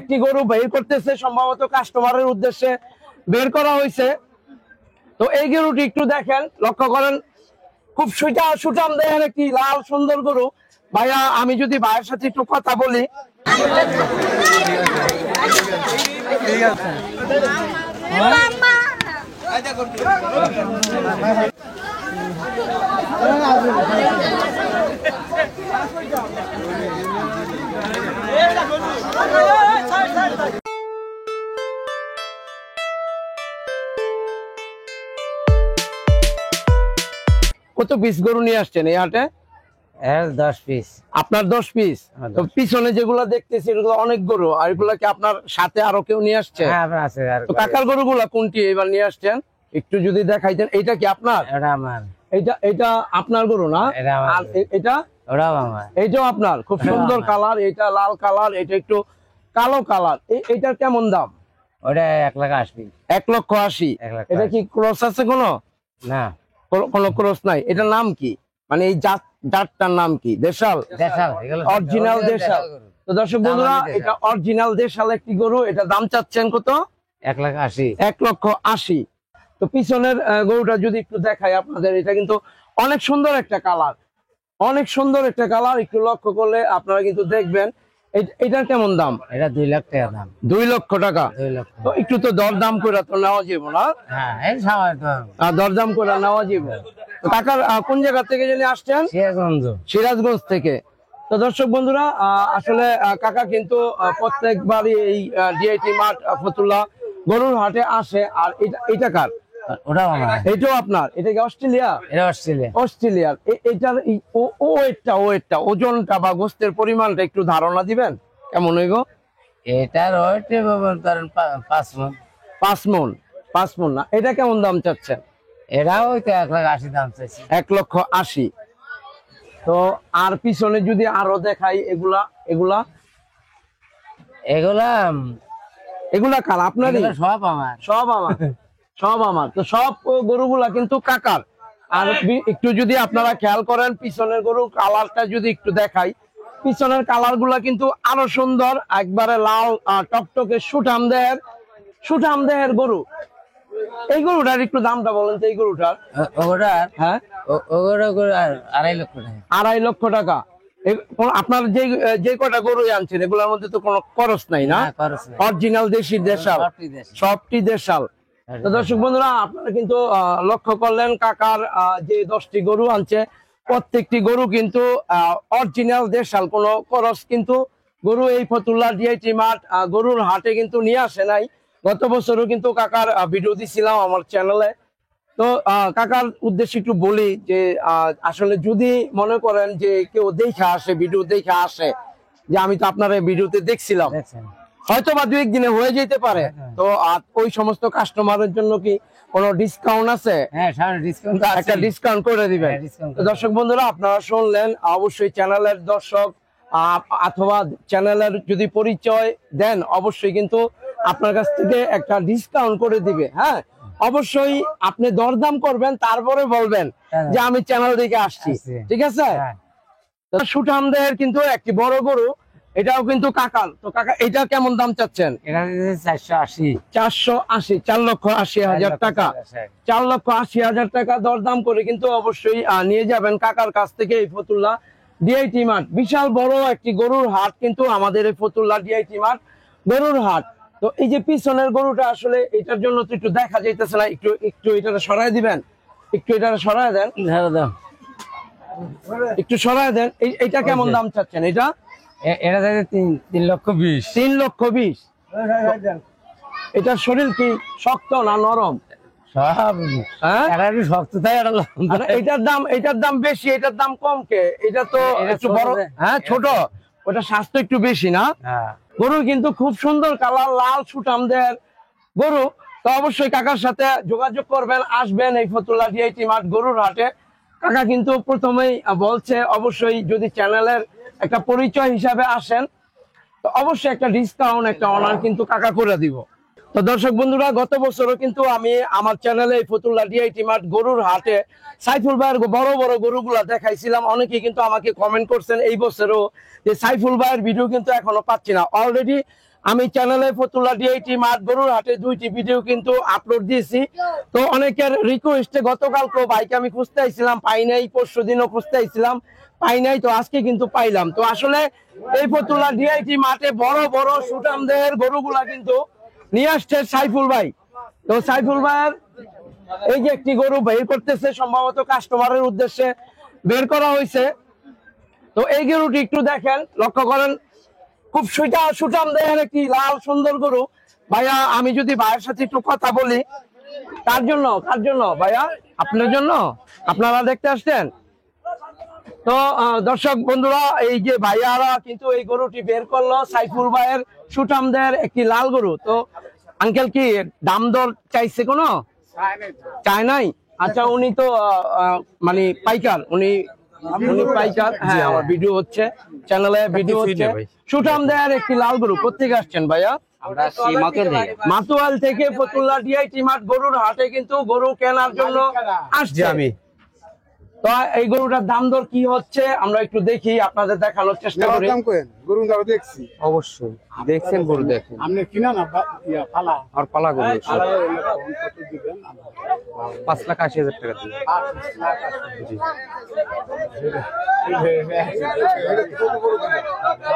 একটি গরু বের করতেছে, সম্ভবত কাস্টমারের উদ্দেশ্যে বের করা হয়েছে। তো এই গরুটি একটু দেখেন, লক্ষ্য করেন, খুব সুঠাম দেহের একটি লাল সুন্দর গরু। ভাইয়া, আমি যদি ভাইয়ের সাথে একটু কথা বলি। ঠিক আছে। কত পিস গরু নিয়ে আসছেন এই হাটে? 10 পিস। আপনার 10 পিস? তো পিছনে যেগুলো দেখতেছি এগুলো অনেক গরু, আর এগুলা কি আপনার সাথে আরো কেউ নিয়ে আসছে? হ্যাঁ, আপনার আছে। তো কাকার গরুগুলা কোনটি এবার নিয়ে আসছেন একটু যদি দেখাইতেন। এটা কি আপনার? এটা আমার। এটা আপনার গরু না? আর এটা? ওটাও আমার। এইটাও আপনার? খুব সুন্দর কালার, এটা লাল কালার, এটা একটু কালো কালার। এইটার কেমন দাম? ওটা 1,80,000। 1,80,000। এটা কি ক্রস আছে কোনো? না, কোনো ক্রস নাই। এটার নাম কি, মানে এই জাতটার নাম কি? দেশাল? দেশাল, অরিজিনাল দেশাল। তো দর্শক বন্ধুরা, এটা অরিজিনাল দেশাল একটি গরু। এটা দাম চাচ্ছেন কত? 1,80,000। 1,80,000। তো পিছনের গরুটা যদি একটু দেখাই আপনাদের, এটা কিন্তু অনেক সুন্দর একটা কালার, অনেক সুন্দর একটা কালার। একটু লক্ষ্য করলে আপনারা কিন্তু দেখবেন। এটার কেমন দাম? এটা 2 লাখ টাকা দাম। 2 লক্ষ টাকা? 2 লক্ষ। তো একটু তো দরদাম করে তো নেওয়া যাবে না? হ্যাঁ, এই সময় তো দরদাম করে নেওয়া যাবে। কাকার কোন জায়গা থেকে জেনে আসছেন? সিরাজগঞ্জ। সিরাজগঞ্জ থেকে। তো দর্শক বন্ধুরা, আসলে কাকা কিন্তু প্রত্যেকবারই এই ডিআইটি মাঠ ফতুল্লা গরুর হাটে আসে। আর এটা কার? ওটাও আমার। এটাও আপনার? এটা কি অস্ট্রেলিয়া? এটা অস্ট্রেলিয়া। অস্ট্রেলিয়ার। এটার ওয়েটটা ওজনটা বা গোস্তের পরিমাণটা একটু ধারণা দিবেন কেমন হইব? এটার ওয়েট ধরেন 5 মণ। 5 মণ? 5 মণ না। এটা কেমন দাম চাচ্ছেন? এটাও তো 1,80,000 দাম চাইছি। 1,80,000। তো আর পিছনে যদি আরো দেখাই, এগুলা এগুলা এগুলা এগুলা কার? আপনারই? সব আমার। সব আমার? সব আমার। তো সব গরুগুলা কিন্তু কাকার। আর একটু যদি আপনারা খেয়াল করেন, পিছনের গরু কালারটা যদি একটু দেখাই, পিছনের কালার গুলা কিন্তু আরো সুন্দর, একবারে লাল টকটকে সুঠাম দেহের গরু। এই গরুটার একটু দামটা বলেন তো। এই গরুটার? ওটার? হ্যাঁ, ওটা 2.5 লক্ষ টাকা। 2.5 লক্ষ টাকা। আপনার যে কটা গরু আনছেন এগুলোর মধ্যে তো কোনো খরচ নাই না? অরিজিনাল দেশি দেশাল, সবটি দেশাল। তো দর্শক বন্ধুরা, আপনারা কিন্তু লক্ষ্য করলেন কাকার যে 10টি গরু আনছে, প্রত্যেকটি গরু কিন্তু অরিজিনাল দেশাল, কোনো খরচ কিন্তু গরু এই ফতুল্লা ডিআইটি মাঠ গরুর হাটে কিন্তু নিয়ে আসে নাই। গত বছরও কিন্তু কাকার ভিডিও দিছিলাম আমার চ্যানেলে। তো কাকার উদ্দেশ্যে একটু বলি যে আসলে যদি মনে করেন যে কেউ দেখে আসে, ভিডিও দেখে আসে, যে আমি তো আপনার ভিডিওতে দেখছিলাম, হয়তো বা 2-1 দিনে হয়ে যেতে পারে, তো ওই সমস্ত কাস্টমারের জন্য কি কোনো ডিসকাউন্ট আছে? হ্যাঁ, একটা ডিসকাউন্ট করে দিবেন। দর্শক বন্ধুরা, আপনারা শুনলেন। অবশ্যই চ্যানেলের দর্শক অথবা চ্যানেলের যদি পরিচয় দেন, অবশ্যই কিন্তু আপনার কাছ থেকে একটা ডিসকাউন্ট করে দিবে। হ্যাঁ, অবশ্যই আপনি দরদাম করবেন, তারপরে বলবেন যে আমি চ্যানেল থেকে আসছি। ঠিক আছে? সুঠাম দেহের কিন্তু একটি বড় গরু, এটাও কিন্তু কাকার। তো কাকা, এটা কেমন দাম চাচ্ছেন? এটা 480। 480, 4,80,000 টাকা। 4,80,000 টাকা দরদাম করে কিন্তু অবশ্যই নিয়ে যাবেন কাকার কাছ থেকে এই ফতুল্লা ডিআইটি মাঠ। বিশাল বড় একটি গরুর হাট কিন্তু আমাদের এই ফতুল্লা ডিআইটি মাঠ গরুর হাট। তো এই যে পিছনের গরুটা, আসলে এটার জন্য তো একটু দেখা যাইতেছে না, একটু এটা সরাই দিবেন, একটু এটা সরাই দেন, একটু সরাই দেন। এইটা কেমন দাম চাচ্ছেন? এটা এটা 3,20,000। 3,20,000। এটার শরীর কি শক্ত না নরম? সব। হ্যাঁ, শক্ত তাই। এটার দাম বেশি, এটার দাম কম কে? এটা তো একটু বড়। হ্যাঁ, ছোট। ওটা স্বাস্থ্য একটু বেশি না? গরু কিন্তু খুব সুন্দর কালার, লাল সুঠাম দেহের গরু। তো অবশ্যই কাকার সাথে যোগাযোগ করবেন, আসবেন এই ফতুল্লা ডিআইটি মাঠ গরুর হাটে। কাকা কিন্তু প্রথমেই বলছে, অবশ্যই যদি চ্যানেলের একটা পরিচয় হিসাবে আসেন, তো অবশ্যই একটা ডিসকাউন্ট, একটা অনার কিন্তু কাকা করে দিব। তো দর্শক বন্ধুরা, গত বছরও কিন্তু আমি আমার চ্যানেলে ফতুল্লা ডিআইটি মাঠ গরুর হাটে সাইফুল ভাইয়ের বড় বড় গরুগুলা দেখাইছিলাম। অনেকে কিন্তু আমাকে কমেন্ট করছেন এই বছরও যে সাইফুল ভাইয়ের ভিডিও কিন্তু এখনো পাচ্ছি না। অলরেডি আমি চ্যানেলে ফতুল্লা ডিআইটি মাঠ গরুর হাটে 2টি ভিডিও কিন্তু আপলোড দিয়েছি। তো অনেকের রিকোয়েস্টে গতকালকেও বাইক আমি খুঁজতে আইছিলাম, পাই নাই, পরশু দিনও খুঁজতে আইছিলাম, পাই নাই, তো আজকে কিন্তু পাইলাম। তো আসলে এই ফতুল্লা ডিআইটি মাঠে বড় বড় সুঠামদের গরুগুলা কিন্তু নিয়ে আসছে সাইফুল ভাই। তো সাইফুল ভাইয়ের এই যে একটি গরু বের করতেছে, সম্ভবত কাস্টমারের উদ্দেশ্যে বের করা হয়েছে। তো এই গরুটি একটু দেখেন, লক্ষ্য করেন, খুব সুঠাম দেহের একটি লাল সুন্দর গরু। ভাইয়া আমি যদি ভাইয়ের সাথে একটু কথা বলি, কার জন্য ভাইয়া? আপনার জন্য? আপনারা দেখতে আসছেন? তো দর্শক বন্ধুরা, এই যে ভাইয়ারা কিন্তু এই গরুটি বের করলো, সাইফুল ভাইয়ের সুঠাম দেহের একটি লাল গরু। তো আঙ্কেল কি দাম দর চাইছে কোনো? চায় নাই? আচ্ছা, উনি তো মানে পাইকার, উনি পাইকার। হ্যাঁ, আমার ভিডিও হচ্ছে, চ্যানেলে ভিডিও হচ্ছে। সুঠাম দেয়ার একটি লাল গরু। কোথেকে আসছেন ভাইয়া? মাতুয়াল থেকে ফতুল্লা ডিআইটি মাঠ গরুর হাটে কিন্তু গরু কেনার জন্য আসছে আমি। তো এই গরুটার দাম দর কি হচ্ছে আমরা একটু দেখি, আপনাদের দেখানোর চেষ্টা করি। গরু দাও দেখছি, অবশ্যই দেখছেন, গরু দেখেন। আপনি কিনা না পালা আর পালা গরু 5,80,000 টাকা দিন।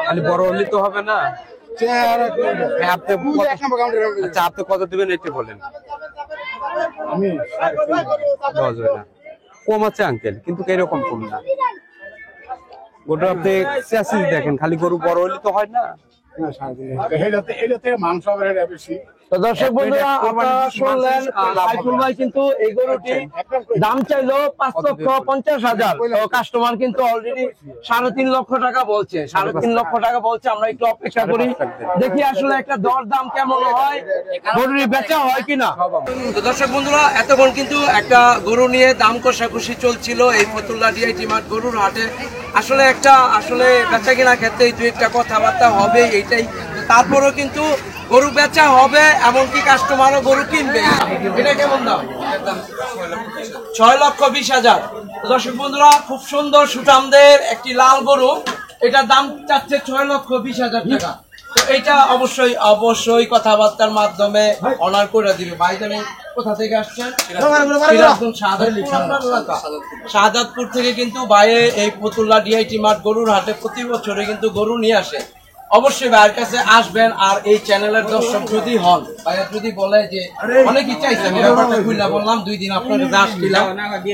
খালি বড় হলে তো হবে না। আচ্ছা, আপনি কত দিবেন এটা বলেন। আমি কম আছে আঙ্কেল, কিন্তু এরকম কম না। গরু আপনি দেখেন, খালি গরু বড় হলে তো হয় না। তো দর্শক বন্ধুরা, আপনারা শুনলেন সাইফুল ভাই কিন্তু এই গরুটি দাম চাইলো 5,50,000। তো কাস্টমার কিন্তু অলরেডি 3.5 লক্ষ টাকা বলছে, 3.5 লক্ষ টাকা বলছে। আমরা একটু অপেক্ষা করি, দেখি আসলে একটা দর দাম কেমন হয়, গরুটি বেচা হয় কিনা। তো দর্শক বন্ধুরা, এতক্ষণ কিন্তু একটা গরু নিয়ে দাম কষাকষি চলছিল এই ফতুল্লা ডিআইটি মাঠ গরুর হাটে। আসলে বেচা কিনা ক্ষেত্রে দু একটা কথাবার্তা হবে, এইটাই। তারপরেও কিন্তু গরু বেচা হবে, এমনকি কাস্টমারও গরু কিনবে। এটা কেমন দাম? 6,20,000। দর্শক বন্ধুরা, খুব সুন্দর সুঠামদের একটি লাল গরু, এটার দাম চাচ্ছে 6,20,000 টাকা। তো এটা অবশ্যই কথাবার্তার মাধ্যমে অনার করে দিবে। ভাই, জানি কোথা থেকে আসছেন? শাহাদাতপুর থেকে কিন্তু ভাইয়ে এই ফতুল্লা ডিআইটি মাঠ গরুর হাটে প্রতি বছরে কিন্তু গরু নিয়ে আসে। অবশ্যই ভাইয়ের কাছে আসবেন। আর এই চ্যানেলের দর্শক যদি হন, ভাইয়া যদি বলে যে অনেকেই চাইছে, আমি ব্যাপারটা খুললা বললাম, 2 দিন আপনার কাছে আসছিলাম,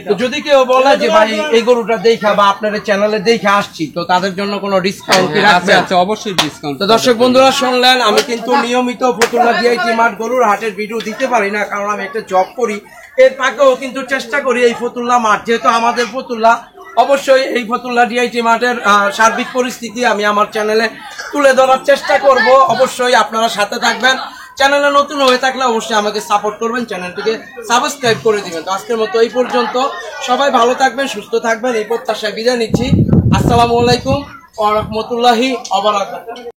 তো যদি কেউ বলে যে ভাই এই গরুটা দেখা বা আপনার চ্যানেলে দেখে আসছি, তো তাদের জন্য কোনো ডিসকাউন্ট কি রাখবে? আচ্ছা, অবশ্যই ডিসকাউন্ট। তো দর্শক বন্ধুরা শুনলেন, আমি কিন্তু নিয়মিত ফতুল্লা ডিআইটি মাঠ গরুর হাটের ভিডিও দিতে পারি না, কারণ আমি একটা জব করি। এর ফাঁকেও কিন্তু চেষ্টা করি এই ফতুল্লা মাঠ, যেহেতু আমাদের ফতুল্লা, অবশ্যই এই ফতুল্লা ডিআইটি মাঠের সার্বিক পরিস্থিতি আমি আমার চ্যানেলে তুলে ধরার চেষ্টা করব। অবশ্যই আপনারা সাথে থাকবেন। চ্যানেলে নতুন হয়ে থাকলে অবশ্যই আমাকে সাপোর্ট করবেন, চ্যানেলটিকে সাবস্ক্রাইব করে দিবেন। তো আজকের মতো এই পর্যন্ত, সবাই ভালো থাকবেন, সুস্থ থাকবেন, এই প্রত্যাশায় বিদায় নিচ্ছি। আসসালামু আলাইকুম ওয়া রাহমাতুল্লাহি ওয়া বারাকাতুহু।